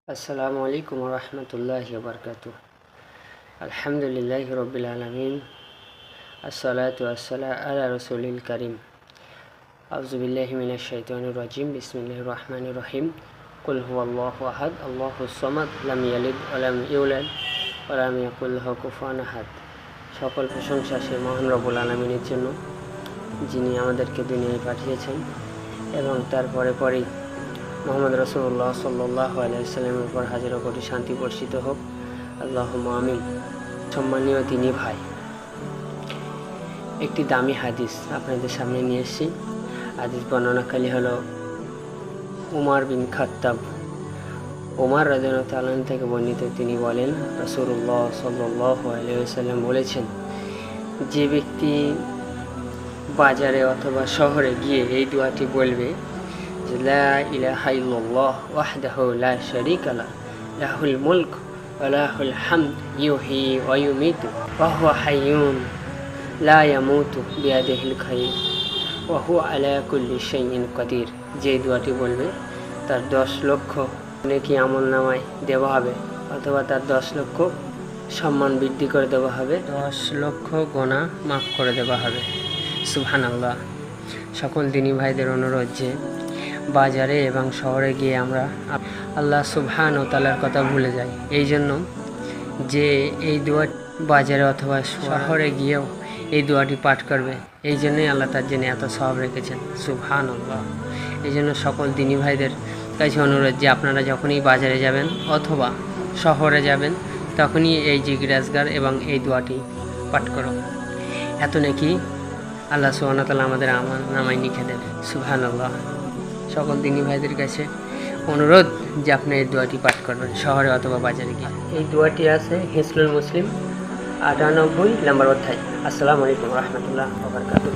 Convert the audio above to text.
আসসালামু আলাইকুম ওয়া রাহমাতুল্লাহি ওয়া বারাকাতুহু। আলহামদুলিল্লাহি রাব্বিল আলামিন। আসসালাতু ওয়াসসালামু আলা রাসূলিল কারীম। আউযু বিল্লাহি মিনাশ শাইতানির রাজীম। বিসমিল্লাহির রাহমানির রহিম। কুল হুয়াল্লাহু আহাদ, আল্লাহুস সামাদ, লাম ইয়ালিদ ওয়া লাম ইউলাদ ওয়া লাম ইয়াকুল লাহু কুফুয়ান আহাদ। সকল প্রশংসা সেই মহান রব্বুল আলামিনের জন্য, যিনি আমাদেরকে দুনিয়ায় পাঠিয়েছেন এবং তারপরে পরেই মোহাম্মদ রাসূলুল্লাহ সাল্লাল্লাহু আলাইহি ওয়াসাল্লামের উপর হাজারো কোটি শান্তি বর্ষিত হোক, আল্লাহুম্মা আমিন। সম্মানীয় দিনী ভাই, একটি দামি হাদিস আপনাদের সামনে নিয়ে এসেছি। হাদিস বর্ণনাকারী হলো উমর বিন খাত্তাব। ওমর রাদিয়াল্লাহু তাআলা থেকে বর্ণিত, তিনি বলেন, রাসূলুল্লাহ সাল্লাল্লাহু আলাইহি ওয়াসাল্লাম বলেছেন, যে ব্যক্তি বাজারে অথবা শহরে গিয়ে এই দোয়াটি বলবে, লা ইলাহা ইল্লাল্লাহ ওয়াহদাহু লা শারীকা লাহু লাহুল মুলক ওয়া লাহুল হামদ ইউহয়ী ওয়া ইউমীতু ওয়া হুয়া হাইয়্যুন লা ইয়ামুতু বিয়াদিহিল খায়র ওয়া হুয়া আলা কুল্লি শাইইন কাদির। যে দোয়াটি বলবে তার 10 লক্ষ নেকি আমলনামায় দেওয়া হবে, অথবা তার 10 লক্ষ সম্মান বৃদ্ধি করে দেওয়া হবে, 10 লক্ষ গুনাহ মাফ করে দেওয়া হবে। সুবহানাল্লাহ। সকল দিনী ভাইদের অনুরোধ যে বাজারে এবং শহরে গিয়ে আমরা আল্লাহ সুবহান ও তাআলার কথা ভুলে যাই। এই জন্য যে এই দোয়া বাজারে অথবা শহরে গিয়েও এই দোয়াটি পাঠ করবে, এই জন্যই আল্লাহ তার জন্য এত সওয়াব রেখেছেন। সুবহানাল্লাহ। এই জন্য সকল দিনী ভাইদের কাছে অনুরোধ যে আপনারা যখনই বাজারে যাবেন অথবা শহরে যাবেন, তখনই এই জিকির-আজকার এবং এই দোয়াটি পাঠ করো। এত নাকি আল্লাহ সুবহানাহু ওয়া তাআলা আমাদের আমলনামায় লিখে দেন। সুবহানাল্লাহ। সকল দিনী ভাইদের কাছে অনুরোধ যে আপনি এই দোয়াটি পাঠ করবেন শহরে অথবা বাজারে গিয়ে। এই দোয়াটি আছে হিসনুল মুসলিম 98 নম্বর অধ্যায়। আসসালামু আলাইকুম ওয়া রাহমাতুল্লাহি ওয়া বারাকাতুহু।